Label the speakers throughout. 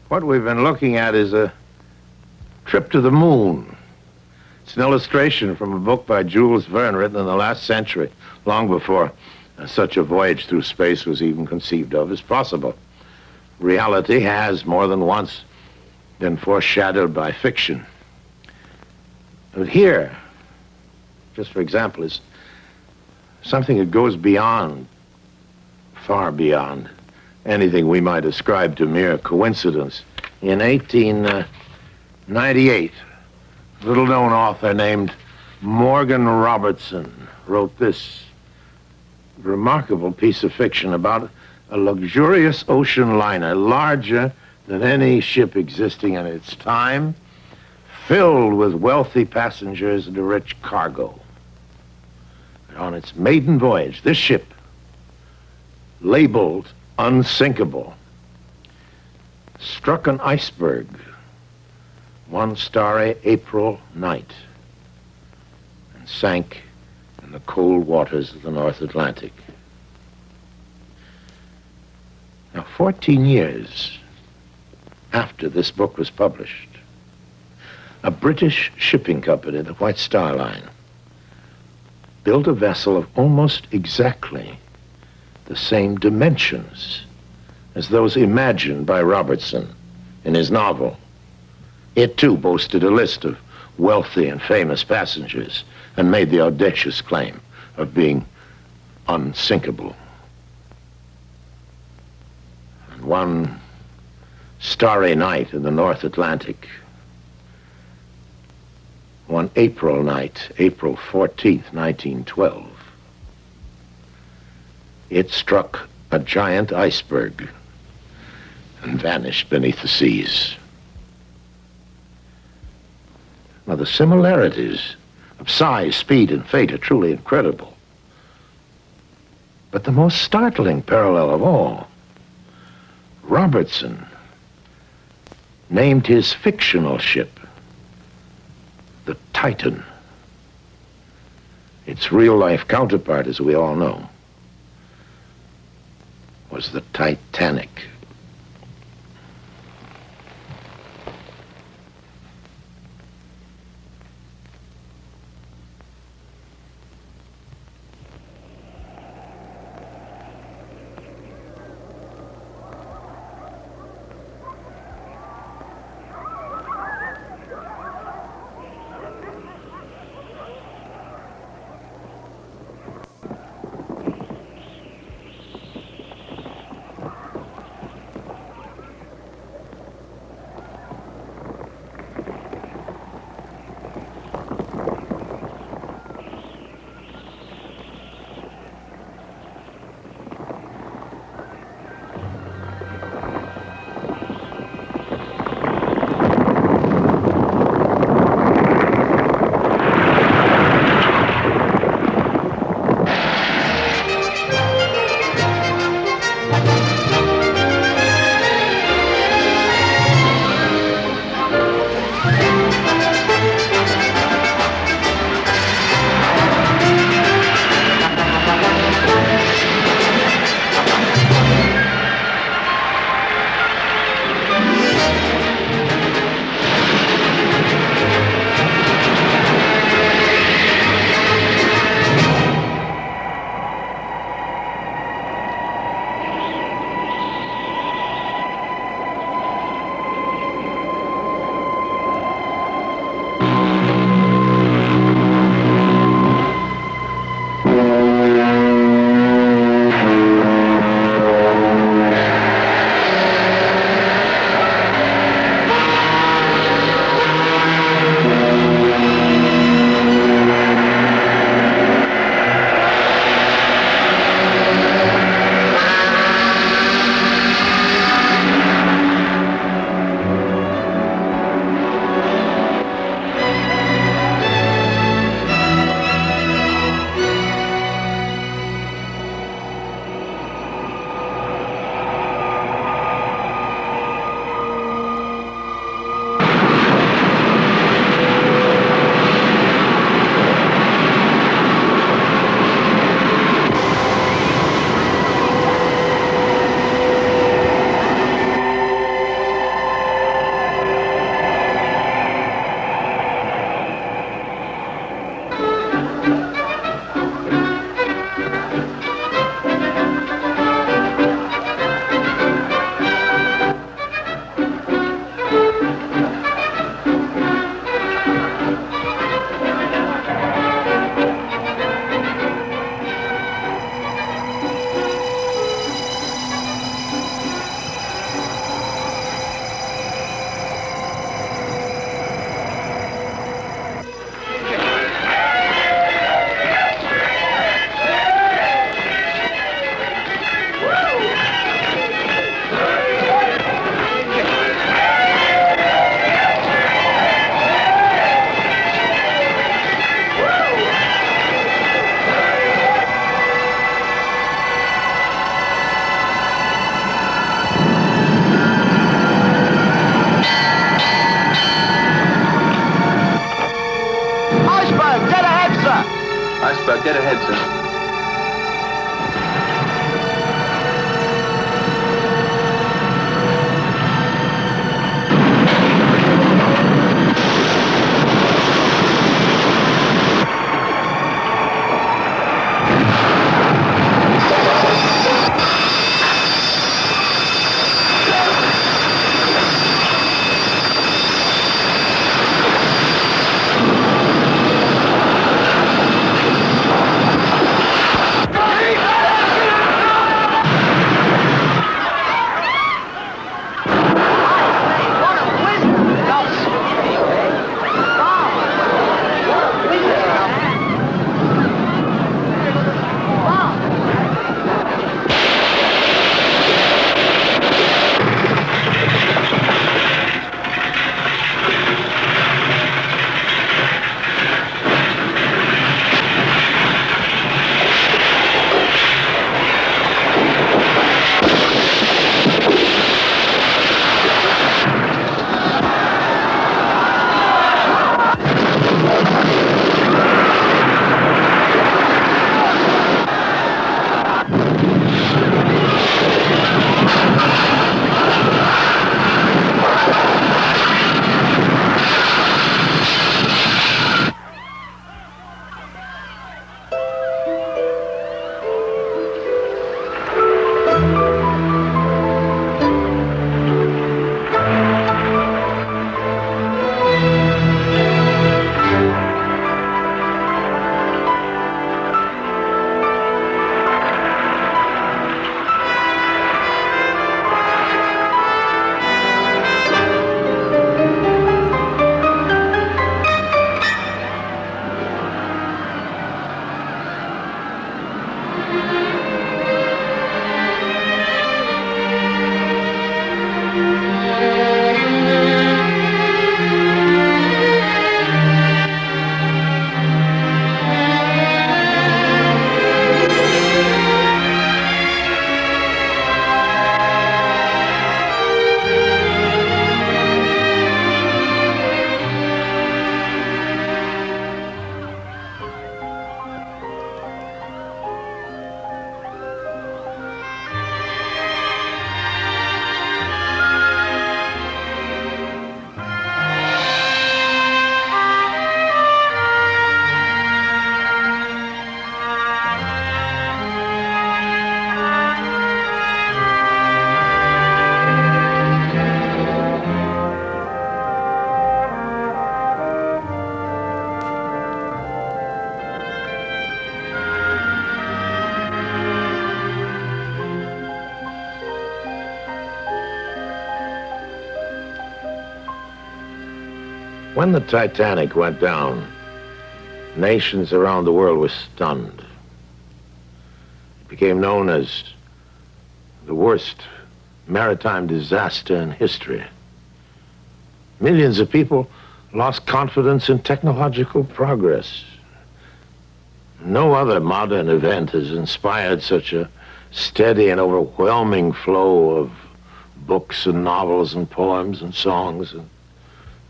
Speaker 1: What we've been looking at is a trip to the moon. It's an illustration from a book by Jules Verne written in the last century, long before such a voyage through space was even conceived of as possible. Reality has more than once been foreshadowed by fiction. But here, just for example, is something that goes beyond, far beyond, anything we might ascribe to mere coincidence. In 1898, a little-known author named Morgan Robertson wrote this remarkable piece of fiction about a luxurious ocean liner, larger than any ship existing in its time, filled with wealthy passengers and a rich cargo. But on its maiden voyage, this ship, labeled unsinkable, struck an iceberg one starry April night and sank in the cold waters of the North Atlantic. Now, 14 years after this book was published, a British shipping company, the White Star Line, built a vessel of almost exactly the same dimensions as those imagined by Robertson in his novel. It, too, boasted a list of wealthy and famous passengers and made the audacious claim of being unsinkable. And one starry night in the North Atlantic, one April night, April 14th, 1912, it struck a giant iceberg and vanished beneath the seas. Now, the similarities of size, speed, and fate are truly incredible. But the most startling parallel of all, Robertson named his fictional ship the Titan. Its real-life counterpart, as we all know, was the Titanic.
Speaker 2: dead ahead, sir.
Speaker 1: When the Titanic went down, nations around the world were stunned. It became known as the worst maritime disaster in history. Millions of people lost confidence in technological progress. No other modern event has inspired such a steady and overwhelming flow of books and novels and poems and songs and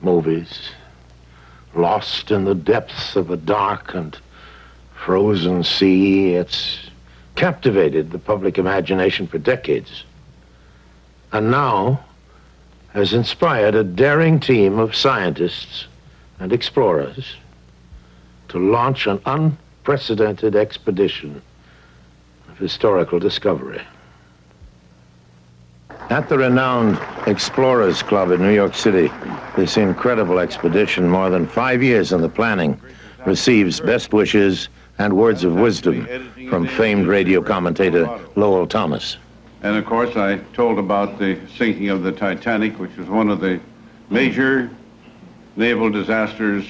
Speaker 1: movies, lost in the depths of a dark and frozen sea. It's captivated the public imagination for decades, and now has inspired a daring team of scientists and explorers to launch an unprecedented expedition of historical discovery. At the renowned Explorers Club in New York City, this incredible expedition, more than 5 years in the planning, receives best wishes and words of wisdom from famed radio commentator Lowell Thomas.
Speaker 3: And of course, I told about the sinking of the Titanic, which was one of the major naval disasters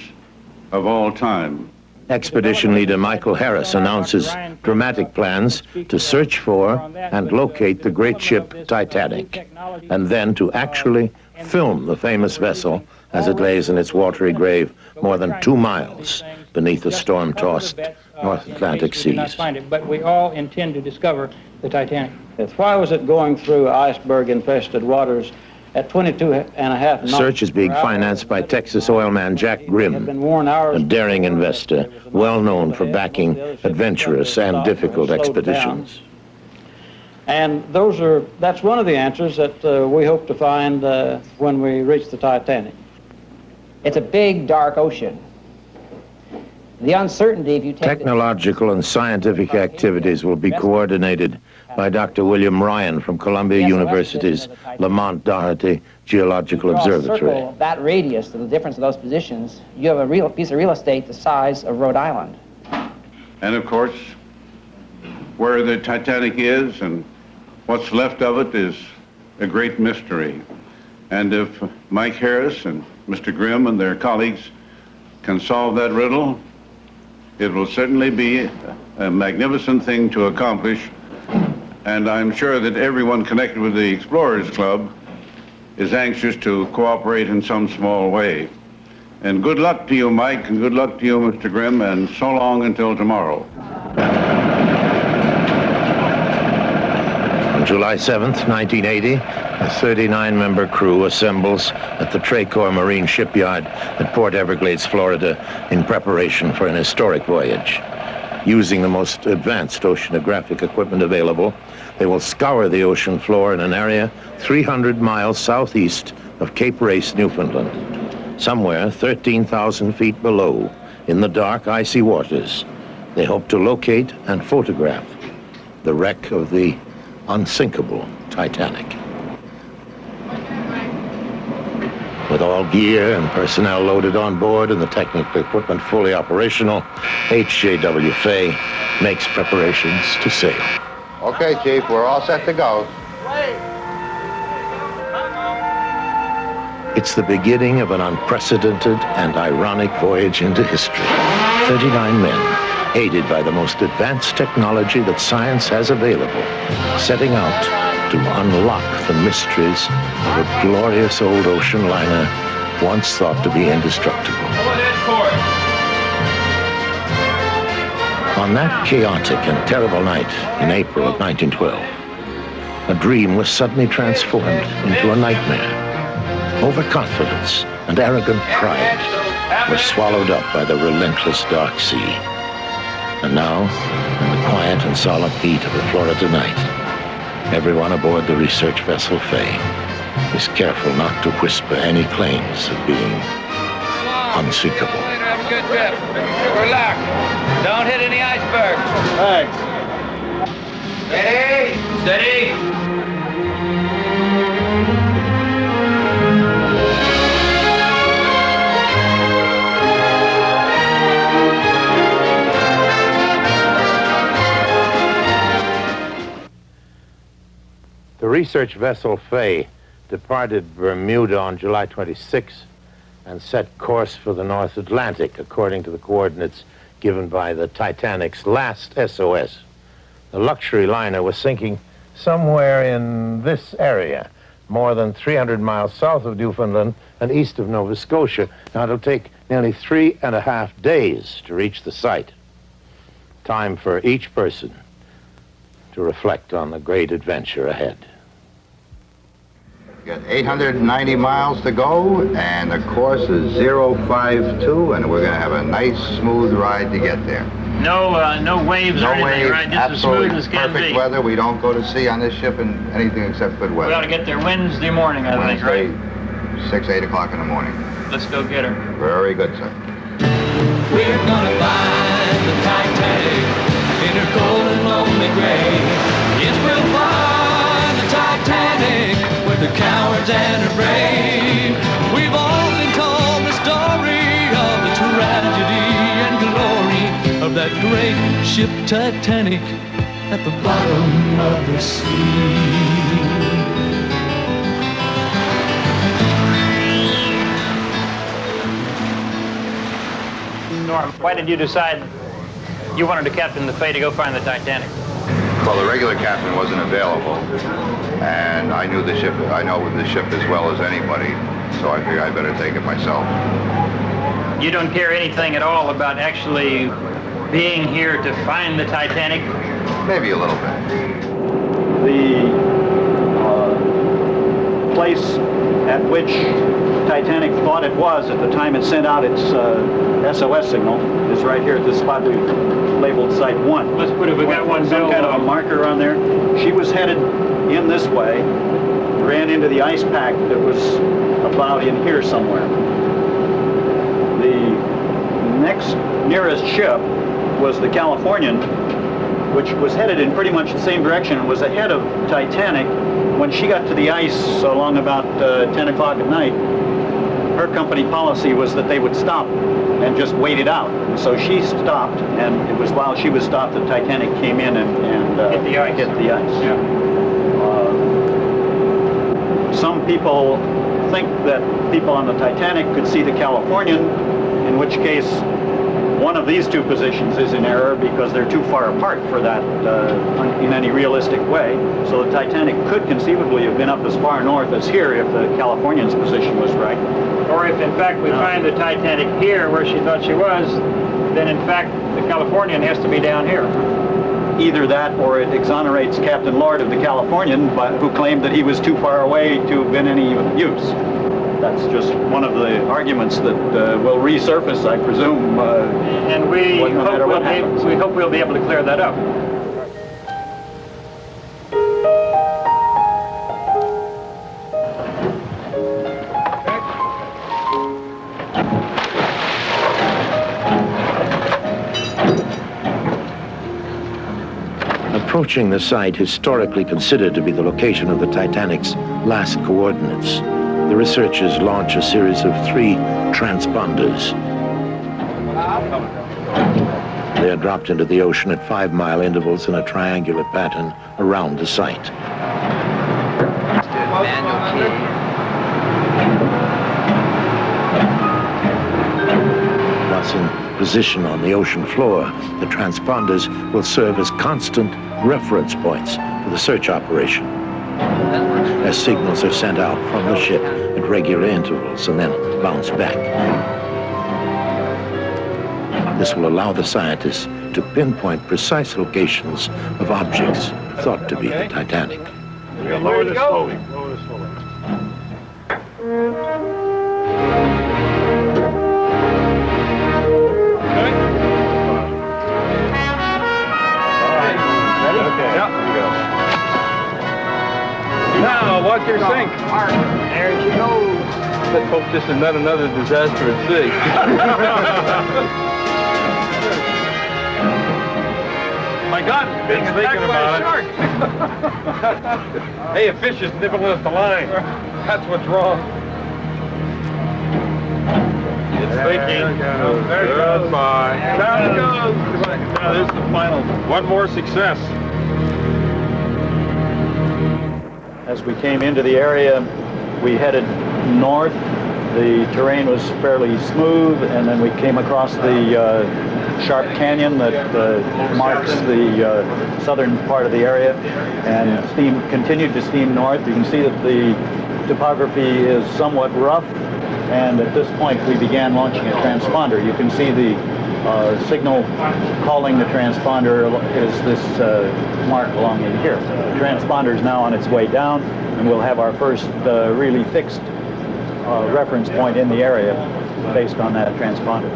Speaker 3: of all time.
Speaker 1: Expedition leader Michael Harris announces dramatic plans to search for and locate the great ship Titanic, and then to actually film the famous vessel as it lays in its watery grave more than 2 miles beneath the storm-tossed North Atlantic seas.
Speaker 4: But we all intend to discover the Titanic. Why was it going through iceberg-infested waters
Speaker 2: at 22.5 knots.
Speaker 1: Search is being financed by Texas oil man Jack Grimm, a daring investor, well known for backing adventurous and difficult expeditions.
Speaker 2: And that's one of the answers that we hope to find when we reach the Titanic.
Speaker 4: It's a big, dark ocean. The uncertainty, if you take
Speaker 1: Technological and scientific activities will be coordinated by Dr. William Ryan from Columbia University's Lamont Doherty Geological Observatory.
Speaker 4: Circle that radius, the difference of those positions, you have a real piece of real estate the size of Rhode Island.
Speaker 3: And of course, where the Titanic is and what's left of it is a great mystery. And if Mike Harris and Mr. Grimm and their colleagues can solve that riddle, it will certainly be a magnificent thing to accomplish. And I'm sure that everyone connected with the Explorers Club is anxious to cooperate in some small way. And good luck to you, Mike, and good luck to you, Mr. Grimm, and so long until tomorrow.
Speaker 1: On July 7th, 1980, a 39-member crew assembles at the Tracor Marine Shipyard at Port Everglades, Florida, in preparation for an historic voyage. Using the most advanced oceanographic equipment available, they will scour the ocean floor in an area 300 miles southeast of Cape Race, Newfoundland. Somewhere 13,000 feet below, in the dark, icy waters, they hope to locate and photograph the wreck of the unsinkable Titanic. With all gear and personnel loaded on board and the technical equipment fully operational, HJW Fay makes preparations to sail.
Speaker 5: Okay, Chief, we're all set to go.
Speaker 1: It's the beginning of an unprecedented and ironic voyage into history. 39 men, aided by the most advanced technology that science has available, setting out to unlock the mysteries of a glorious old ocean liner once thought to be indestructible. On that chaotic and terrible night in April of 1912, a dream was suddenly transformed into a nightmare. Overconfidence and arrogant pride were swallowed up by the relentless dark sea. And now, in the quiet and solemn heat of the Florida night, everyone aboard the research vessel Fay is careful not to whisper any claims of being unsinkable.
Speaker 6: Have a good trip. Relax. Don't hit any icebergs.
Speaker 2: Thanks.
Speaker 6: Steady. Steady.
Speaker 1: The research vessel Fay departed Bermuda on July 26 and set course for the North Atlantic according to the coordinates given by the Titanic's last SOS. The luxury liner was sinking somewhere in this area, more than 300 miles south of Newfoundland and east of Nova Scotia. Now, it'll take nearly 3.5 days to reach the site. Time for each person to reflect on the great adventure ahead.
Speaker 5: Got 890 miles to go, and the course is 052, and we're going to have a nice, smooth ride to get there.
Speaker 7: No waves or anything, right? Just as smooth as can be.
Speaker 5: Perfect weather. We don't go to sea on this ship in anything except good weather.
Speaker 7: We ought to get there Wednesday morning, I think, right?
Speaker 5: 6, 8 o'clock in the morning.
Speaker 7: Let's go get her.
Speaker 5: Very good, sir.
Speaker 8: We're gonna find the Titanic in her cold and lonely grave. Yes, we'll find the Titanic with the cowards and the brave. We've all been told the story of the tragedy and glory of that great ship Titanic at the bottom of the sea.
Speaker 7: Norm, why did you decide you wanted to captain the Fay to go find the Titanic?
Speaker 5: Well, the regular captain wasn't available, and I knew the ship. I know the ship as well as anybody, so I figured I'd better take it myself.
Speaker 7: You don't care anything at all about actually being here to find the Titanic?
Speaker 5: Maybe a little bit.
Speaker 2: The place
Speaker 9: at which Titanic thought it was at the time it sent out its SOS signal is right here at this spot we've labeled Site 1.
Speaker 7: Let's put it, we got one
Speaker 9: some kind of a marker on there. She was headed in this way, ran into the ice pack that was about in here somewhere. The next nearest ship was the Californian, which was headed in pretty much the same direction and was ahead of Titanic. When she got to the ice along about 10 o'clock at night, her company policy was that they would stop and just wait it out. And so she stopped, and it was while she was stopped that Titanic came in and
Speaker 7: hit the ice.
Speaker 9: Yeah. Some people think that people on the Titanic could see the Californian, in which case one of these two positions is in error because they're too far apart for that in any realistic way. So the Titanic could conceivably have been up as far north as here if the Californian's position was right.
Speaker 7: Or if in fact we find the Titanic here where she thought she was, then in fact the Californian has to be down here.
Speaker 9: Either that or it exonerates Captain Lord of the Californian, who claimed that he was too far away to have been any use. That's just one of the arguments that will resurface, I presume.
Speaker 7: And we hope we'll be able to clear that up.
Speaker 1: Approaching the site historically considered to be the location of the Titanic's last coordinates, the researchers launch a series of 3 transponders. They are dropped into the ocean at 5-mile intervals in a triangular pattern around the site. Once in position on the ocean floor, the transponders will serve as constant reference points for the search operation, as signals are sent out from the ship at regular intervals and then bounce back. This will allow the scientists to pinpoint precise locations of objects thought to be the Titanic.
Speaker 6: Lower this slowly. Lower this slowly. Now, watch your sink.
Speaker 7: There she goes.
Speaker 6: Let's hope this is not another disaster at sea. My God, being attacked by a shark. Hey, a fish is nibbling at the line. That's what's wrong. It's thinking. There it goes. Goodbye. Down it goes. Now, this is the final. One more success.
Speaker 9: As we came into the area, we headed north. The terrain was fairly smooth, and then we came across the sharp canyon that marks the southern part of the area, and continued to steam north. You can see that the topography is somewhat rough, and at this point we began launching a transponder. You can see the signal calling the transponder is this mark along in here. The transponder is now on its way down, and we'll have our first really fixed reference point in the area based on that transponder.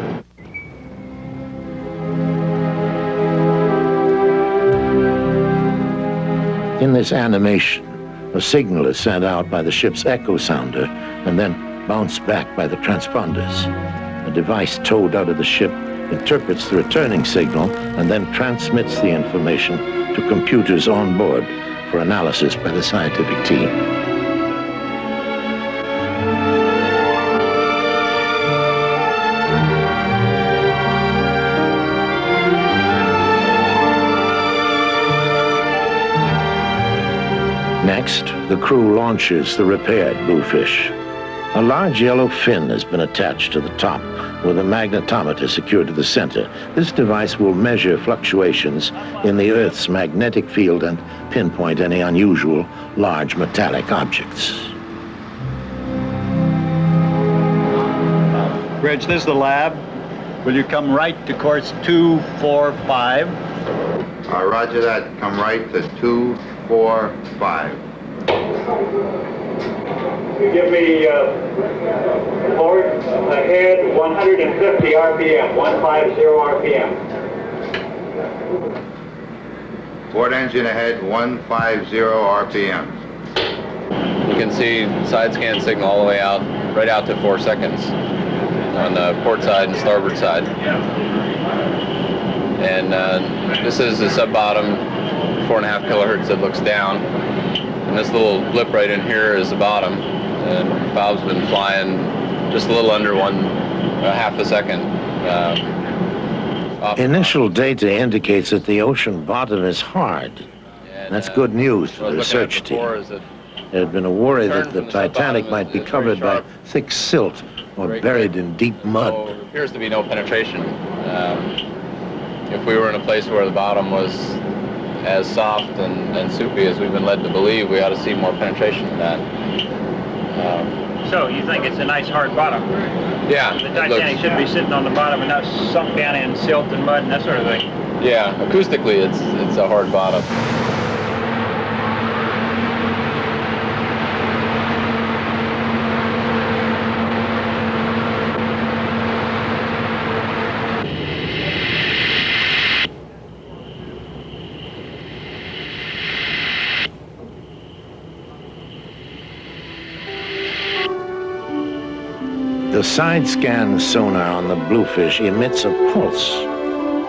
Speaker 1: In this animation, a signal is sent out by the ship's echo sounder and then bounced back by the transponders. A device towed out of the ship interprets the returning signal and then transmits the information to computers on board for analysis by the scientific team. Next, the crew launches the repaired bluefish. A large yellow fin has been attached to the top with a magnetometer secured to the center. This device will measure fluctuations in the Earth's magnetic field and pinpoint any unusual large metallic objects.
Speaker 9: Reg, this is the lab. Will you come right to course 245?
Speaker 5: Roger that. Come right to 245.
Speaker 10: Give me port ahead 150 RPM, 150 RPM.
Speaker 5: Port engine ahead 150 RPM.
Speaker 11: You can see side scan signal all the way out, right out to 4 seconds on the port side and starboard side. And this is the sub-bottom, 4.5 kilohertz that looks down. And this little blip right in here is the bottom. And Bob's been flying just a little under half a second.
Speaker 1: Initial data indicates that the ocean bottom is hard. And that's good news for the research team. There had been a worry that the Titanic might be covered by thick silt or buried in deep mud.
Speaker 11: So there appears to be no penetration. If we were in a place where the bottom was as soft and soupy as we've been led to believe, we ought to see more penetration than that.
Speaker 7: So you think it's a nice hard bottom?
Speaker 11: Yeah.
Speaker 7: The Titanic should be sitting on the bottom and not sunk down in silt and mud and that sort of thing.
Speaker 11: Yeah, acoustically it's a hard bottom.
Speaker 1: The side scan sonar on the Bluefish emits a pulse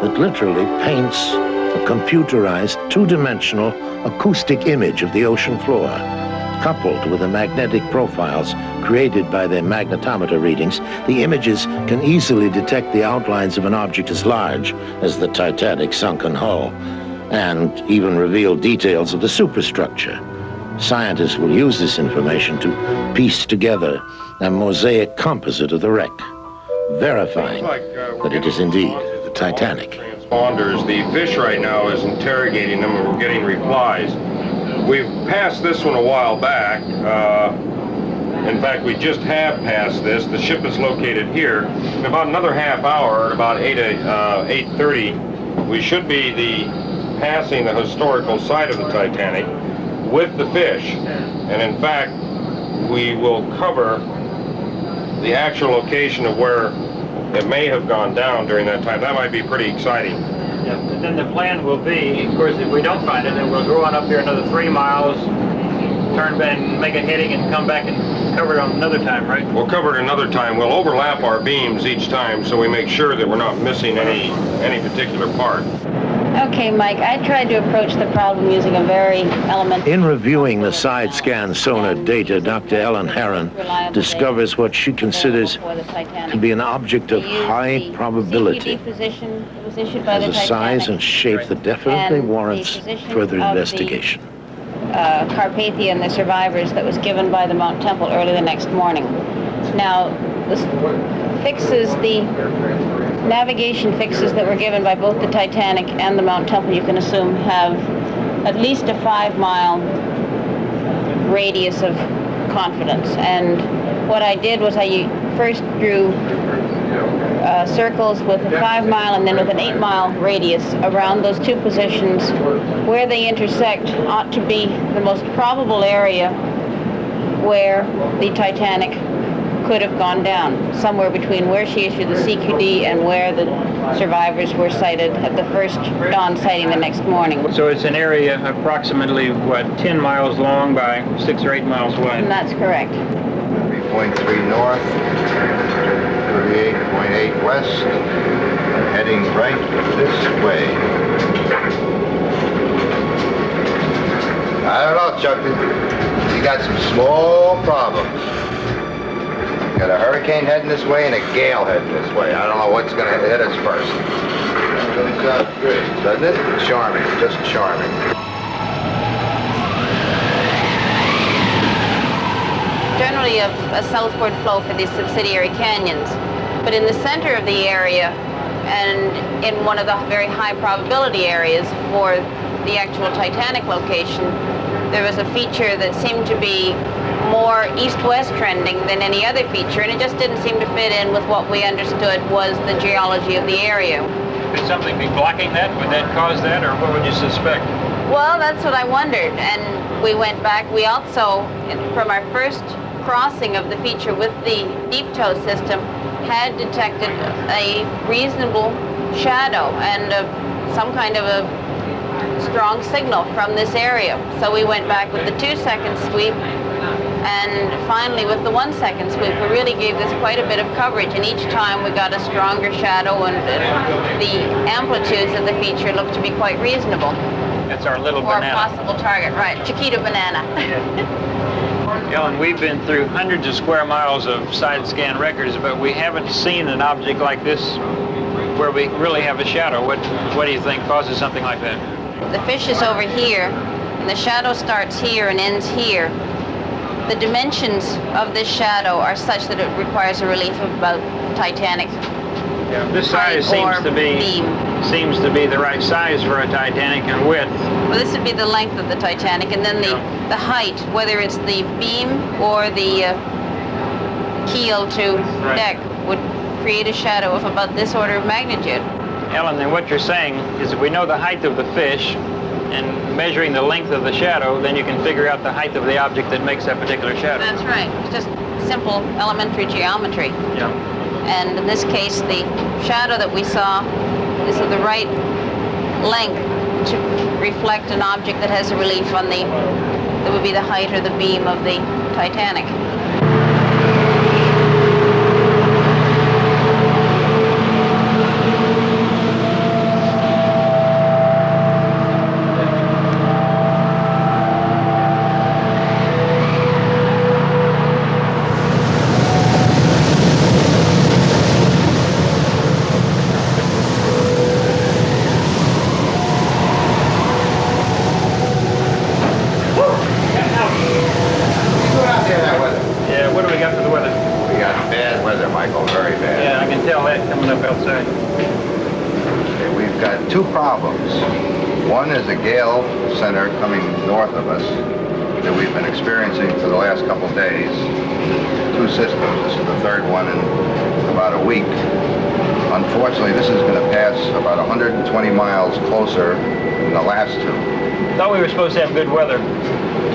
Speaker 1: that literally paints a computerized two-dimensional acoustic image of the ocean floor. Coupled with the magnetic profiles created by the magnetometer readings, the images can easily detect the outlines of an object as large as the Titanic's sunken hull, and even reveal details of the superstructure. Scientists will use this information to piece together a mosaic composite of the wreck, verifying that it is indeed the Titanic.
Speaker 6: Transponders, the fish right now is interrogating them and we're getting replies. We've passed this one a while back. In fact, we just have passed this. The ship is located here. In about another half hour, at about 8:30, we should be passing the historical site of the Titanic with the fish. And in fact, we will cover the actual location of where it may have gone down during that time. That might be pretty exciting.
Speaker 7: Yeah, and then the plan will be, of course, if we don't find it, then we'll go on up here another 3 miles, turn back and make a heading and come back and cover it on another time, right?
Speaker 6: We'll cover it another time. We'll overlap our beams each time so we make sure that we're not missing any particular part.
Speaker 12: Okay, Mike, I tried to approach the problem using a very elementary...
Speaker 1: In reviewing the side scan sonar data, Dr. Ellen Herron discovers what she considers to be an object of high probability. Has a size and shape that definitely warrants further investigation.
Speaker 12: Carpathia and the survivors that was given by the Mount Temple early the next morning. Now, this fixes the navigation fixes that were given by both the Titanic and the Mount Temple, you can assume, have at least a 5-mile radius of confidence. And what I did was I first drew circles with a 5-mile and then with an 8-mile radius around those two positions. Where they intersect ought to be the most probable area where the Titanic could have gone down, somewhere between where she issued the CQD and where the survivors were sighted at the first dawn sighting the next morning.
Speaker 7: So it's an area approximately, what, 10 miles long by 6 or 8 miles wide?
Speaker 12: And that's correct.
Speaker 5: 3.3 north, 38.8 west, heading right this way. I don't know, Chuck. You got some small problems. Got a hurricane heading this way and a gale heading this way. I don't know what's going to hit us first. That really sounds good, doesn't it? Charming, just charming.
Speaker 12: Generally a southward flow for these subsidiary canyons, but in the center of the area and in one of the very high probability areas for the actual Titanic location, there was a feature that seemed to be more east-west trending than any other feature, and it just didn't seem to fit in with what we understood was the geology of the area.
Speaker 7: Could something be blocking that? Would that cause that, or what would you suspect?
Speaker 12: Well, that's what I wondered, and we went back. We also, from our first crossing of the feature with the deep tow system, had detected a reasonable shadow and some kind of a strong signal from this area. So we went back with the 2-second sweep, and finally with the 1-second sweep. We really gave this quite a bit of coverage, and each time we got a stronger shadow, and the amplitudes of the feature looked to be quite reasonable.
Speaker 7: That's our little
Speaker 12: for
Speaker 7: banana.
Speaker 12: a possible target, right? Chiquita banana.
Speaker 7: Ellen, we've been through hundreds of square miles of side scan records, but we haven't seen an object like this where we really have a shadow. What do you think causes something like that?
Speaker 12: The fish is over here, and the shadow starts here and ends here. The dimensions of this shadow are such that it requires a relief of about Titanic.
Speaker 7: Yeah, this size seems to be the right size for a Titanic and width.
Speaker 12: Well, this would be the length of the Titanic, and then the height, whether it's the beam or the keel to deck, would create a shadow of about this order of magnitude.
Speaker 7: Ellen, then what you're saying is that we know the height of the fish, and measuring the length of the shadow, then you can figure out the height of the object that makes that particular shadow.
Speaker 12: That's right. It's just simple elementary geometry.
Speaker 7: Yeah.
Speaker 12: And in this case, the shadow that we saw is of the right length to reflect an object that has a relief on that would be the height or the beam of the Titanic.
Speaker 5: Two problems. One is a gale center coming north of us that we've been experiencing for the last couple of days. Two systems. This is the third one in about a week. Unfortunately, this is going to pass about 120 miles closer than the last two.
Speaker 7: Thought we were supposed to have good weather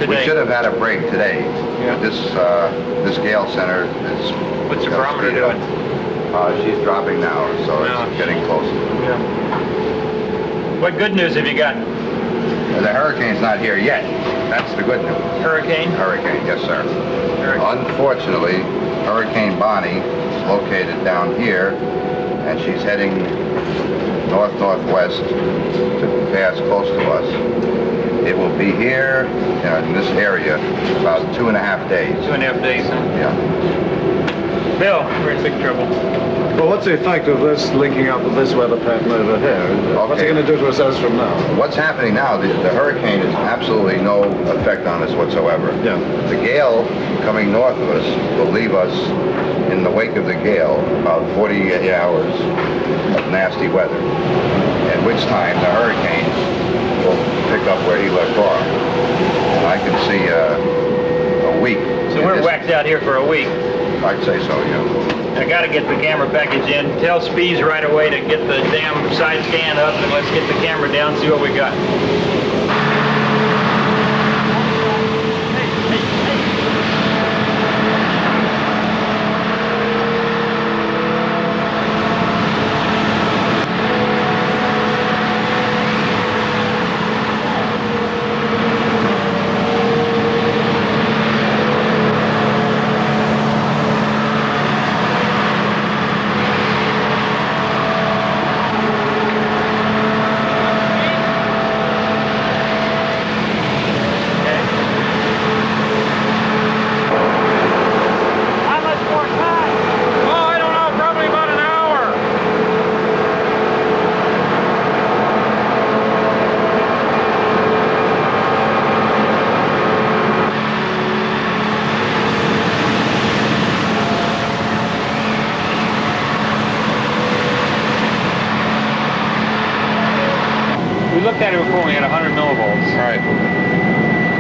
Speaker 7: today.
Speaker 5: We should have had a break today.
Speaker 7: Yeah.
Speaker 5: This gale center is...
Speaker 7: What's the barometer doing?
Speaker 5: She's dropping now, so it's getting closer.
Speaker 7: Yeah. What good news have you got?
Speaker 5: The hurricane's not here yet. That's the good news.
Speaker 7: Hurricane?
Speaker 5: Hurricane, yes, sir.
Speaker 7: Hurricane.
Speaker 5: Unfortunately, Hurricane Bonnie is located down here, and she's heading north-northwest to pass close to us. It will be here in this area about 2.5 days.
Speaker 7: 2.5 days, huh?
Speaker 5: Yeah.
Speaker 7: Bill, we're in big trouble.
Speaker 9: Well, what's the effect of this linking up with this weather pattern over here? Okay. What's it going to do to us as from now?
Speaker 5: What's happening now, the hurricane has absolutely no effect on us whatsoever.
Speaker 9: Yeah.
Speaker 5: The gale coming north of us will leave us in the wake of the gale about 48 hours of nasty weather, at which time the hurricane will pick up where he left off. And I can see a week.
Speaker 7: So we're whacked out here for a week.
Speaker 5: I'd say so, yeah.
Speaker 7: I got to get the camera package in. Tell Spees right away to get the damn side scan up, and let's get the camera down and see what we got. We looked at it before, we had 100 millivolts.
Speaker 11: All right.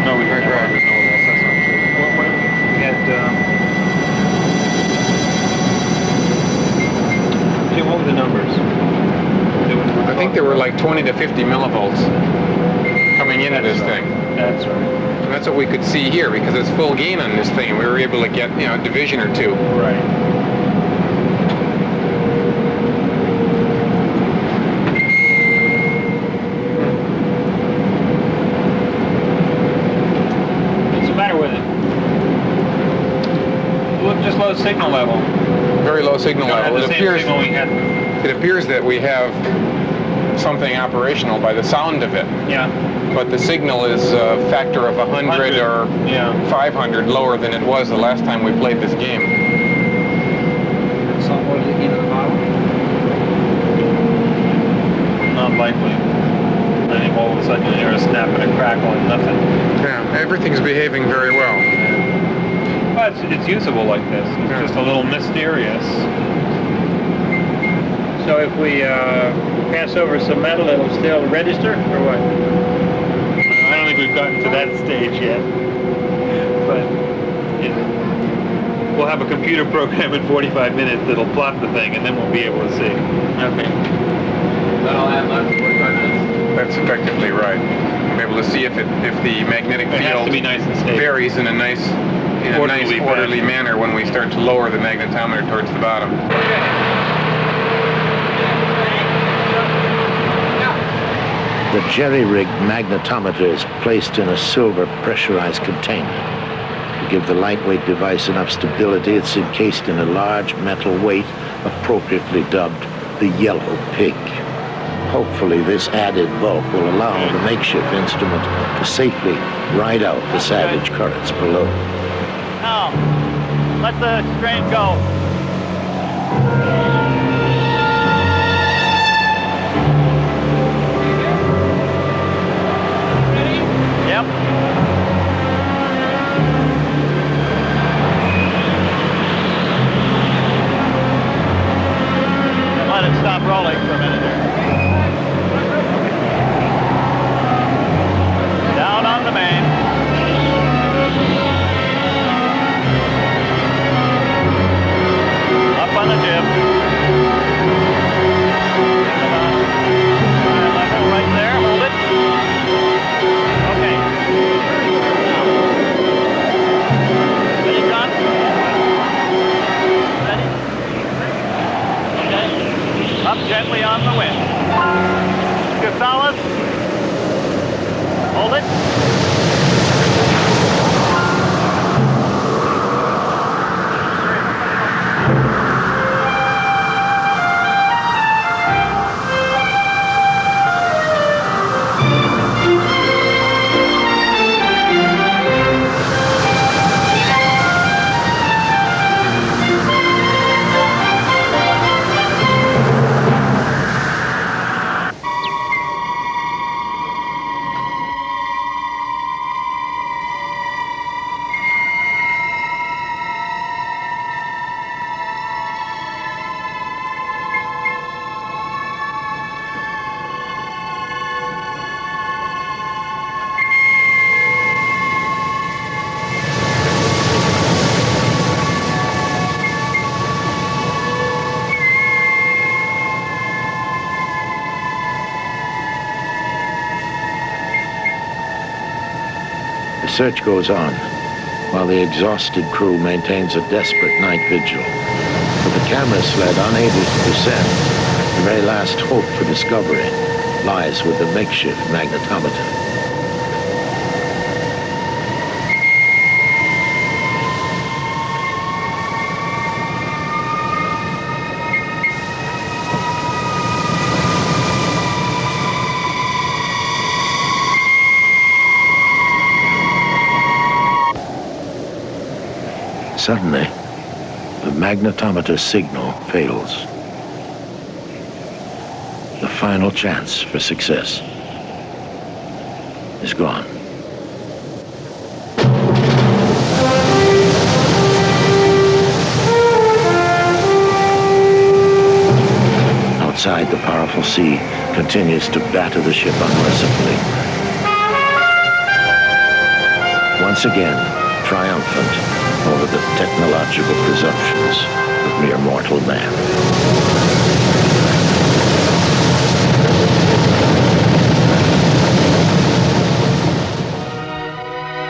Speaker 7: No, we heard 100 millivolts, that's not true. We had, Jim, what were the numbers?
Speaker 13: I think there were like 20 to 50 millivolts coming into this thing.
Speaker 7: That's right.
Speaker 14: That's what we could see here because it's full gain on this thing. We were able to get, a division or two.
Speaker 7: Right. What's the matter with it? Look, just low signal level.
Speaker 14: Very low signal level.
Speaker 7: It
Speaker 14: appears that we have something operational by the sound of it.
Speaker 7: Yeah.
Speaker 14: But the signal is a factor of 100 or 500 lower than it was the last time we played this game.
Speaker 2: Something with the heat of the bottle?
Speaker 7: Not likely. I think all of a sudden you hear a snap and a crackle and nothing.
Speaker 14: Yeah, everything's behaving very well.
Speaker 7: But it's usable like this. It's just a little mysterious. So if we pass over some metal, it'll still register, or what? I don't think we've gotten to that stage yet. But we'll have a computer program in 45 minutes that'll plot the thing, and then we'll be able to see. Okay.
Speaker 11: That'll have left 45 minutes.
Speaker 14: That's effectively right. We'll be able to see if the magnetic field varies in a nice orderly manner when we start to lower the magnetometer towards the bottom.
Speaker 1: The jerry-rigged magnetometer is placed in a silver pressurized container. To give the lightweight device enough stability, it's encased in a large metal weight appropriately dubbed the yellow pig. Hopefully this added bulk will allow the makeshift instrument to safely ride out the savage currents below.
Speaker 10: Now, let the strain go. Yep. And let it stop rolling for a minute here. Down on the main. Up on the jib. Level right there. Hold it. Okay. Ready, John? Ready? Okay. Up gently on the wind. Good fellas. Hold it.
Speaker 1: The search goes on, while the exhausted crew maintains a desperate night vigil. With the camera sled unable to descend, the very last hope for discovery lies with the makeshift magnetometer. Suddenly, the magnetometer signal fails. The final chance for success is gone. Outside, the powerful sea continues to batter the ship unmercifully. Once again, triumphant over the technological presumptions of mere mortal man.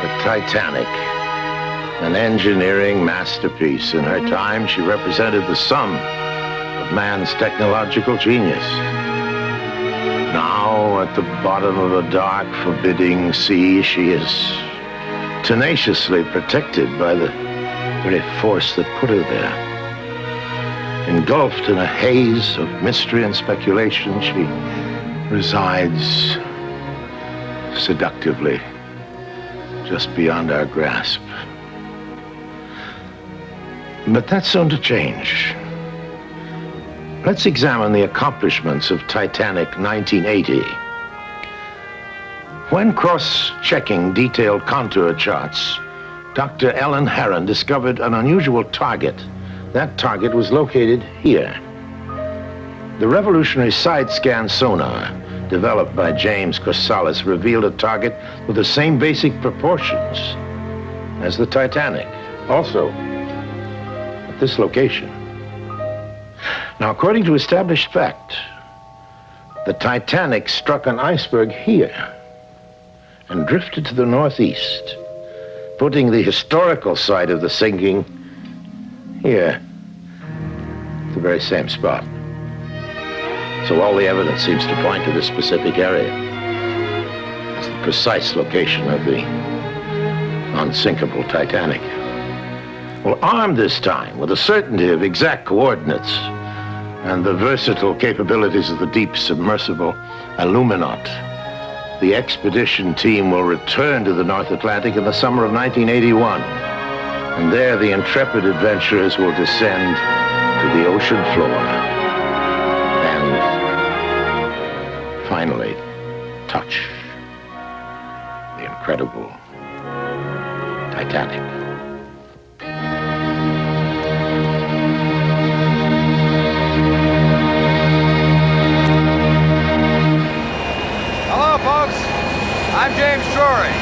Speaker 1: The Titanic, an engineering masterpiece. In her time, she represented the sum of man's technological genius. Now, at the bottom of a dark, forbidding sea, she is tenaciously protected by the very force that put her there. Engulfed in a haze of mystery and speculation, she resides seductively just beyond our grasp. But that's soon to change. Let's examine the accomplishments of Titanic 1980. When cross-checking detailed contour charts, Dr. Ellen Herron discovered an unusual target. That target was located here. The revolutionary side-scan sonar developed by James Corsalis revealed a target with the same basic proportions as the Titanic, also at this location. Now, according to established fact, the Titanic struck an iceberg here and drifted to the northeast, putting the historical site of the sinking here, the very same spot. So all the evidence seems to point to this specific area. It's the precise location of the unsinkable Titanic. Well, armed this time with the certainty of exact coordinates and the versatile capabilities of the deep submersible Illuminaut, the expedition team will return to the North Atlantic in the summer of 1981. And there, the intrepid adventurers will descend to the ocean floor and finally touch the incredible Titanic.
Speaker 5: Hello, folks. I'm James Drury.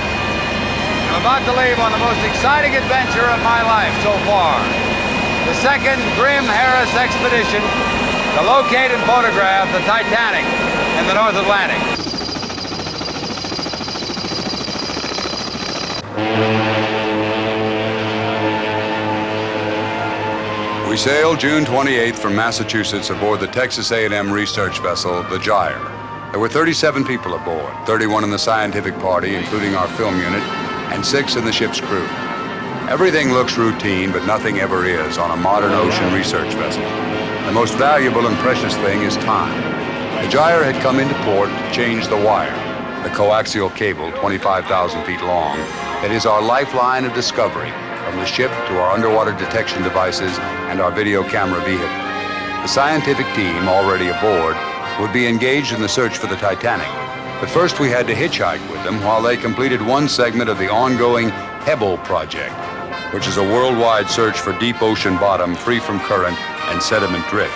Speaker 5: I'm about to leave on the most exciting adventure of my life so far. The second Grim Harris expedition to locate and photograph the Titanic in the North Atlantic.
Speaker 15: We sailed June 28th from Massachusetts aboard the Texas A&M research vessel, the Gyre. There were 37 people aboard, 31 in the scientific party, including our film unit, and 6 in the ship's crew. Everything looks routine, but nothing ever is on a modern ocean research vessel. The most valuable and precious thing is time. The Gyre had come into port to change the wire, the coaxial cable 25,000 feet long, that is our lifeline of discovery from the ship to our underwater detection devices and our video camera vehicle. The scientific team already aboard would be engaged in the search for the Titanic. But first we had to hitchhike with them while they completed one segment of the ongoing Pebble project, which is a worldwide search for deep ocean bottom free from current and sediment drift.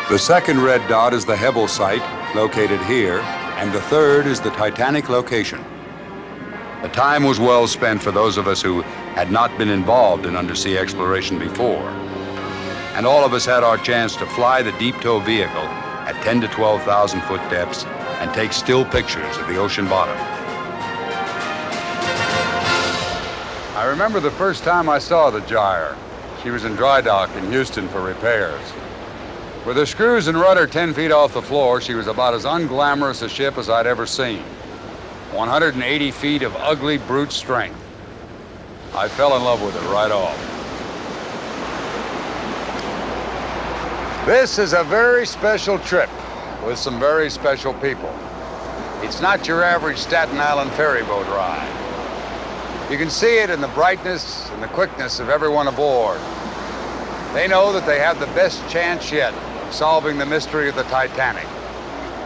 Speaker 15: The second red dot is the Pebble site, located here, and the third is the Titanic location. The time was well spent for those of us who had not been involved in undersea exploration before. And all of us had our chance to fly the deep tow vehicle at 10 to 12,000 foot depths and take still pictures of the ocean bottom.
Speaker 16: I remember the first time I saw the Gyre. She was in dry dock in Houston for repairs. With her screws and rudder 10 feet off the floor, she was about as unglamorous a ship as I'd ever seen. 180 feet of ugly brute strength. I fell in love with it right off. This is a very special trip with some very special people. It's not your average Staten Island ferry boat ride. You can see it in the brightness and the quickness of everyone aboard. They know that they have the best chance yet of solving the mystery of the Titanic.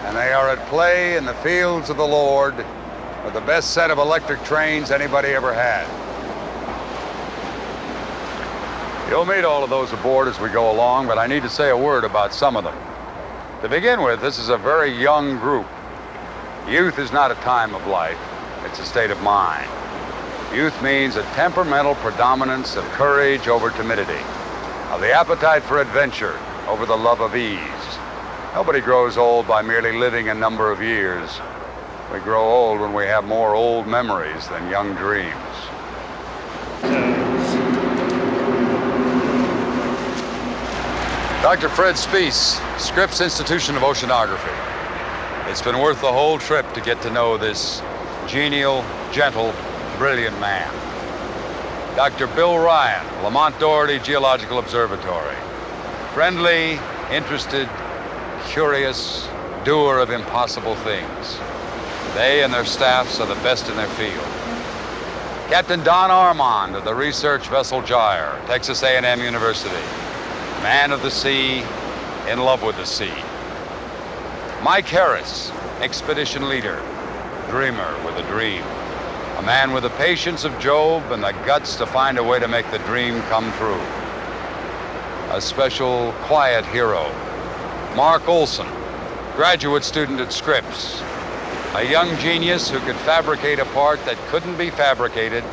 Speaker 16: And they are at play in the fields of the Lord with the best set of electric trains anybody ever had. You'll meet all of those aboard as we go along, but I need to say a word about some of them. To begin with, this is a very young group. Youth is not a time of life, it's a state of mind. Youth means a temperamental predominance of courage over timidity, of the appetite for adventure over the love of ease. Nobody grows old by merely living a number of years. We grow old when we have more old memories than young dreams. Dr. Fred Speece, Scripps Institution of Oceanography. It's been worth the whole trip to get to know this genial, gentle, brilliant man. Dr. Bill Ryan, Lamont Doherty Geological Observatory. Friendly, interested, curious, doer of impossible things. They and their staffs are the best in their field. Captain Don Armand of the research vessel Gyre, Texas A&M University. Man of the sea, in love with the sea. Mike Harris, expedition leader, dreamer with a dream. A man with the patience of Job and the guts to find a way to make the dream come true. A special quiet hero, Mark Orson, graduate student at Scripps. A young genius who could fabricate a part that couldn't be fabricated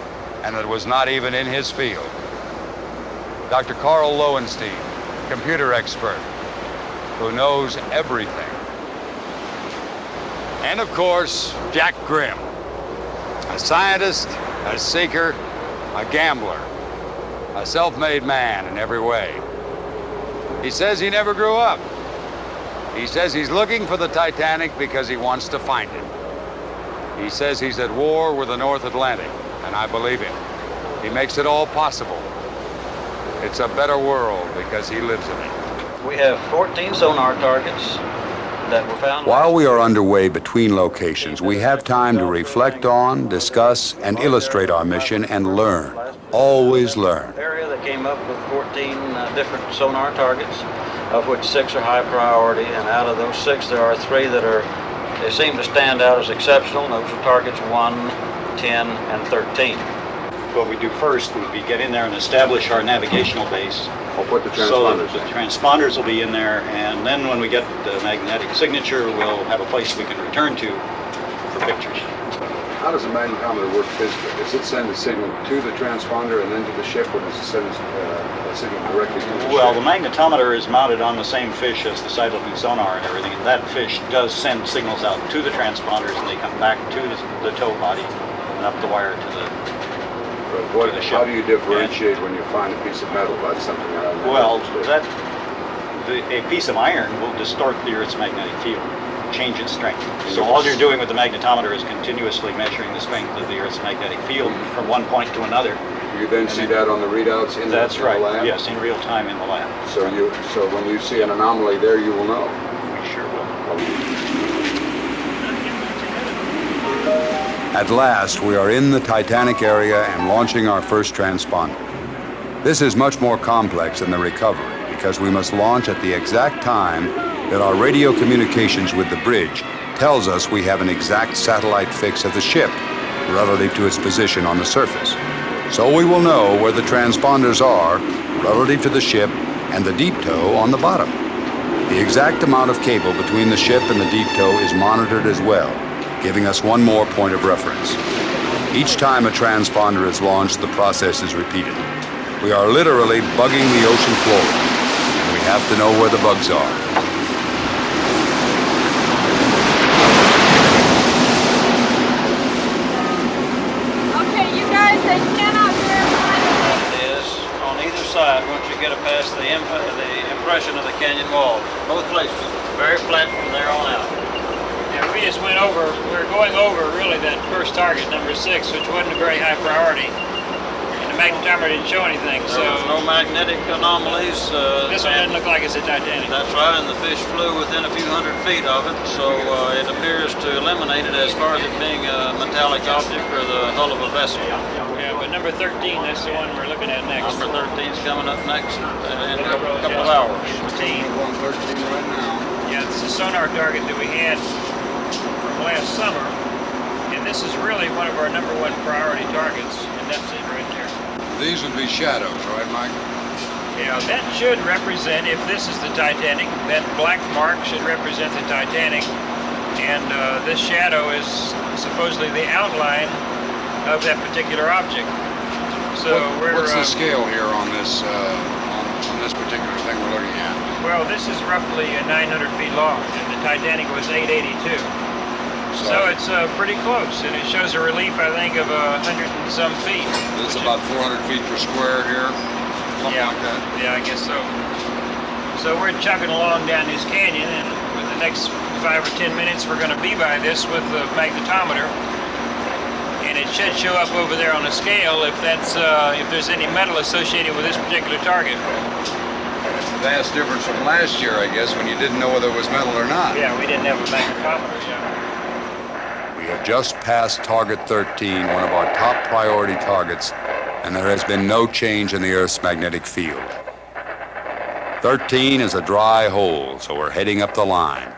Speaker 16: and that was not even in his field. Dr. Carl Lowenstein, computer expert who knows everything. And of course, Jack Grimm, a scientist, a seeker, a gambler, a self-made man in every way. He says he never grew up. He says he's looking for the Titanic because he wants to find it. He says he's at war with the North Atlantic, and I believe him. He makes it all possible. It's a better world because he lives in it.
Speaker 2: We have 14 sonar targets that were found.
Speaker 15: While we are underway between locations, we have time to reflect on, discuss, and illustrate our mission and learn. Always learn.
Speaker 2: Area that came up with 14 different sonar targets, of which 6 are high priority, and out of those 6 there are 3 they seem to stand out as exceptional. Those are targets 1, 10, and 13.
Speaker 9: What we do first would be get in there and establish our navigational base.
Speaker 3: I'll put the
Speaker 9: So
Speaker 3: transponders.
Speaker 9: the transponders will be in there, and then when we get the magnetic signature, we'll have a place we can return to for pictures.
Speaker 3: How does the magnetometer work physically? Does it send a signal to the transponder and then to the ship, or does it send a signal directly to the ship?
Speaker 9: Well, the magnetometer is mounted on the same fish as the side-looking sonar and everything, and that fish does send signals out to the transponders, and they come back to the tow body and up the wire to the ship.
Speaker 3: How do you differentiate when you find a piece of metal? That's something I don't know.
Speaker 9: Well, a piece of iron will distort the Earth's magnetic field, change its strength. So all you're doing with the magnetometer is continuously measuring the strength of the Earth's magnetic field from one point to another.
Speaker 3: You then see that on the readouts in the lab?
Speaker 9: That's right, yes, in real time in the lab.
Speaker 3: So when you see an anomaly there, you will know?
Speaker 9: We sure will.
Speaker 15: At last, we are in the Titanic area and launching our first transponder. This is much more complex than the recovery because we must launch at the exact time that our radio communications with the bridge tells us we have an exact satellite fix of the ship relative to its position on the surface. So we will know where the transponders are relative to the ship and the deep tow on the bottom. The exact amount of cable between the ship and the deep tow is monitored as well, giving us one more point of reference. Each time a transponder is launched, the process is repeated. We are literally bugging the ocean floor, and we have to know where the bugs are.
Speaker 10: Okay, you guys, they cannot verify
Speaker 2: It is on either side once you get past the impression of the canyon walls. Both places, very flat from there on out.
Speaker 7: Yeah, we just went over, we're going over really that first target, number 6, which wasn't a very high priority. And the magnetometer didn't show anything, so...
Speaker 2: There was no magnetic anomalies.
Speaker 7: This one doesn't look like it's a Titanic.
Speaker 2: That's right, and the fish flew within a few hundred feet of it, so it appears to eliminate it as far as it being a metallic object or the hull of a vessel.
Speaker 7: Yeah, but number 13, that's the one we're looking at next.
Speaker 2: Number 13 is coming up next in a couple of hours.
Speaker 7: 13
Speaker 3: right now.
Speaker 7: Yeah, it's the sonar target that we had from last summer, and this is really one of our number 1 priority targets, and that's it right there.
Speaker 16: These would be shadows, right, Mike?
Speaker 7: Yeah, that should represent, if this is the Titanic, that black mark should represent the Titanic, and this shadow is supposedly the outline of that particular object. So
Speaker 16: what's the scale here on this on this particular thing we're looking at?
Speaker 7: Well, this is roughly 900 feet long, and the Titanic was 882. So it's pretty close, and it shows a relief, I think, of 100 and some feet.
Speaker 15: It's about 400 feet per square here, something like that.
Speaker 7: Yeah, I guess so. So we're chugging along down this canyon, and in the next 5 or 10 minutes, we're going to be by this with the magnetometer, and it should show up over there on a scale if there's any metal associated with this particular target.
Speaker 15: Vast difference from last year, I guess, when you didn't know whether it was metal or not.
Speaker 7: Yeah, we didn't have a magnetometer yet.
Speaker 15: We have just passed Target 13, one of our top priority targets, and there has been no change in the Earth's magnetic field. 13 is a dry hole, so we're heading up the line.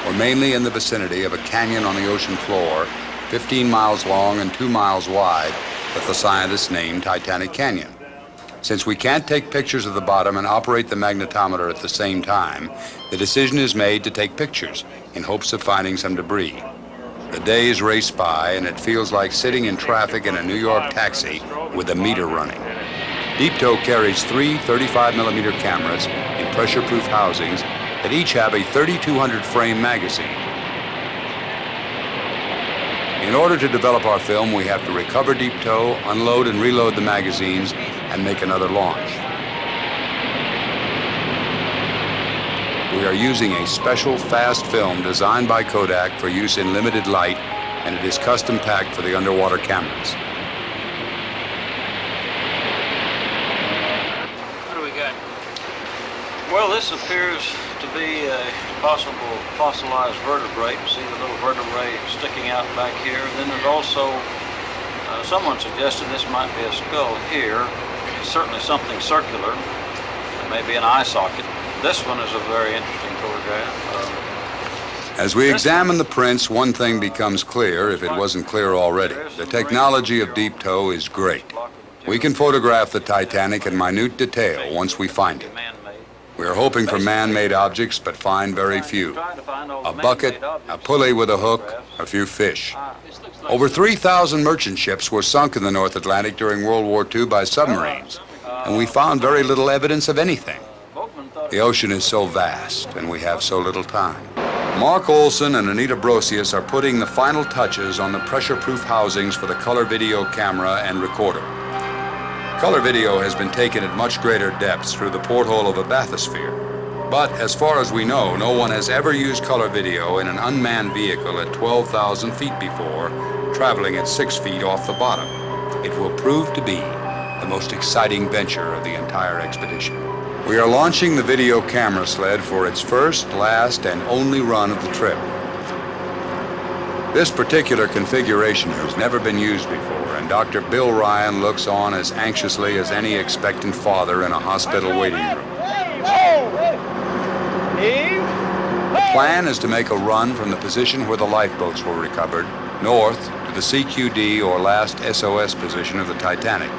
Speaker 15: We're mainly in the vicinity of a canyon on the ocean floor, 15 miles long and 2 miles wide, that the scientists named Titanic Canyon. Since we can't take pictures of the bottom and operate the magnetometer at the same time, the decision is made to take pictures in hopes of finding some debris. The days race by, and it feels like sitting in traffic in a New York taxi with a meter running. Deep Tow carries 3 35mm cameras in pressure-proof housings that each have a 3,200 frame magazine. In order to develop our film, we have to recover Deep Tow, unload and reload the magazines, and make another launch. We are using a special fast film designed by Kodak for use in limited light, and it is custom packed for the underwater cameras.
Speaker 7: What do we got?
Speaker 2: Well, this appears to be a possible fossilized vertebrate. See the little vertebrae sticking out back here. Then there's also, someone suggested this might be a skull here. It's certainly something circular. It may be an eye socket. This one is a very interesting photograph.
Speaker 15: As we examine the prints, one thing becomes clear, if it wasn't clear already. The technology of Deep Tow is great. We can photograph the Titanic in minute detail once we find it. We are hoping for man-made objects, but find very few. A bucket, a pulley with a hook, a few fish. Over 3,000 merchant ships were sunk in the North Atlantic during World War II by submarines, and we found very little evidence of anything. The ocean is so vast, and we have so little time. Mark Orson and Anita Brosius are putting the final touches on the pressure-proof housings for the color video camera and recorder. Color video has been taken at much greater depths through the porthole of a bathysphere. But as far as we know, no one has ever used color video in an unmanned vehicle at 12,000 feet before, traveling at 6 feet off the bottom. It will prove to be the most exciting venture of the entire expedition. We are launching the video camera sled for its first, last, and only run of the trip. This particular configuration has never been used before, and Dr. Bill Ryan looks on as anxiously as any expectant father in a hospital waiting room. The plan is to make a run from the position where the lifeboats were recovered, north to the CQD or last SOS position of the Titanic,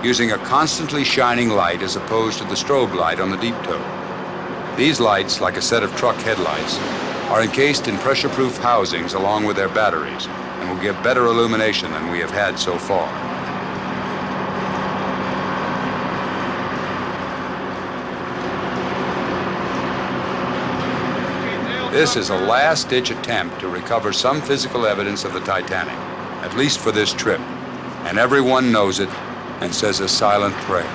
Speaker 15: using a constantly shining light as opposed to the strobe light on the Deep Tow. These lights, like a set of truck headlights, are encased in pressure-proof housings along with their batteries and will give better illumination than we have had so far. This is a last-ditch attempt to recover some physical evidence of the Titanic, at least for this trip, and everyone knows it and says a silent prayer.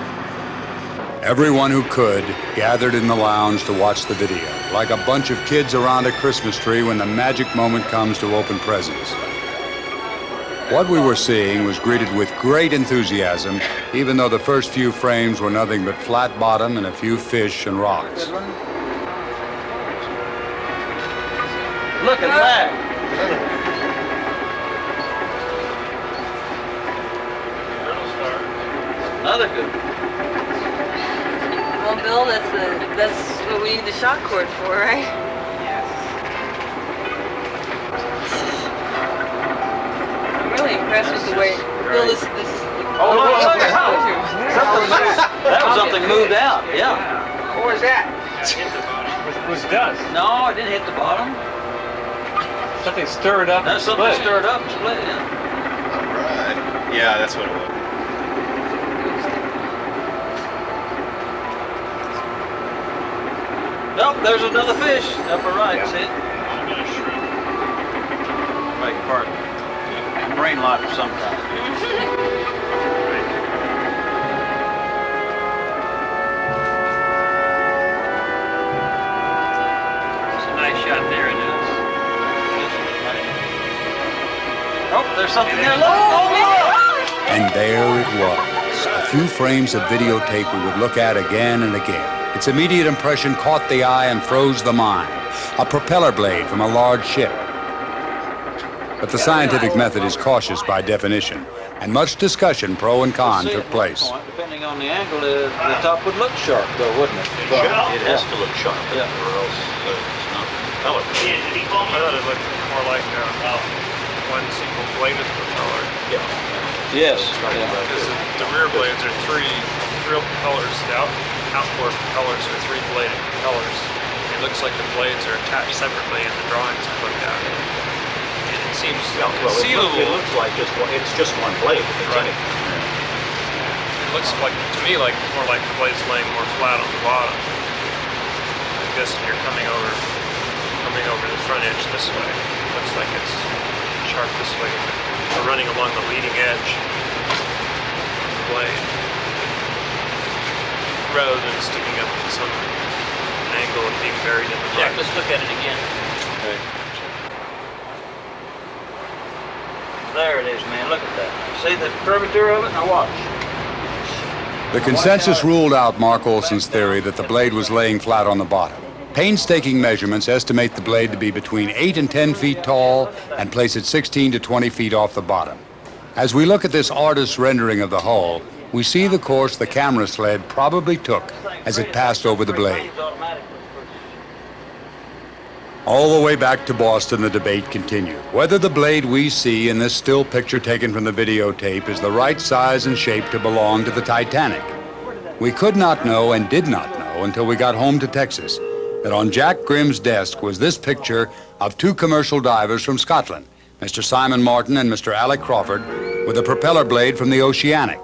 Speaker 15: Everyone who could gathered in the lounge to watch the video, like a bunch of kids around a Christmas tree when the magic moment comes to open presents. What we were seeing was greeted with great enthusiasm, even though the first few frames were nothing but flat bottom and a few fish and rocks.
Speaker 2: Look at that! Another good.
Speaker 17: Well, Bill, that's what we need the shock cord for, right?
Speaker 2: Yes.
Speaker 17: I'm really impressed with the way Bill this.
Speaker 2: Oh, look at that was something moved out. Yeah.
Speaker 10: What was that?
Speaker 7: It was dust.
Speaker 2: No, it didn't hit the bottom.
Speaker 7: Something stirred up.
Speaker 2: That's something stirred up and split. Yeah.
Speaker 18: All right. Yeah, that's what it was.
Speaker 2: Nope, there's another fish. Upper right, see it? part, brain lock of some kind.
Speaker 7: It's a nice shot there, isn't it?
Speaker 2: Oh, there's something there. Look! Oh,
Speaker 15: And there it was. A few frames of videotape we would look at again and again. Its immediate impression caught the eye and froze the mind. A propeller blade from a large ship. But the scientific method is cautious by definition, and much discussion, pro and con, took place.
Speaker 2: Depending on the angle, the top would look sharp, though, wouldn't it?
Speaker 19: It has to look sharp,
Speaker 2: yeah,
Speaker 19: or else it's not propeller.
Speaker 13: I thought it looked more like one single bladed propeller.
Speaker 19: Yeah.
Speaker 2: Yes.
Speaker 13: Because the rear blades are three real propellers. The outboard propellers are three bladed propellers. It looks like the blades are attached separately in the drawings I looked at. And it seems conceivable.
Speaker 19: It looks like it's just one blade.
Speaker 13: Right. It looks like, to me, like it's more like the blade's laying more flat on the bottom. I guess if you're coming over the front edge this way, it looks like it's sharp this way. Or running along the leading edge of the blade, rather than sticking up at some angle and being buried in the rock.
Speaker 19: Jack, let's look at it again.
Speaker 2: Okay. There it is, man. Look at that. See the curvature of it? Now watch.
Speaker 15: The consensus ruled out Mark Olson's theory that the blade was laying flat on the bottom. Painstaking measurements estimate the blade to be between 8 and 10 feet tall and place it 16 to 20 feet off the bottom. As we look at this artist's rendering of the hull, we see the course the camera sled probably took as it passed over the blade. All the way back to Boston, the debate continued. Whether the blade we see in this still picture taken from the videotape is the right size and shape to belong to the Titanic. We could not know and did not know until we got home to Texas that on Jack Grimm's desk was this picture of two commercial divers from Scotland, Mr. Simon Martin and Mr. Alec Crawford, with a propeller blade from the Oceanic.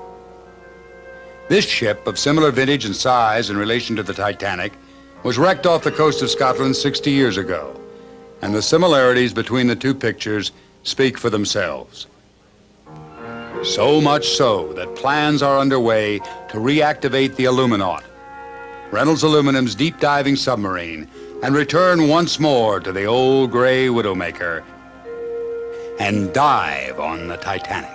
Speaker 15: This ship, of similar vintage and size in relation to the Titanic, was wrecked off the coast of Scotland 60 years ago, and the similarities between the two pictures speak for themselves. So much so that plans are underway to reactivate the Illuminaut, Reynolds Aluminum's deep-diving submarine, and return once more to the old gray Widowmaker and dive on the Titanic.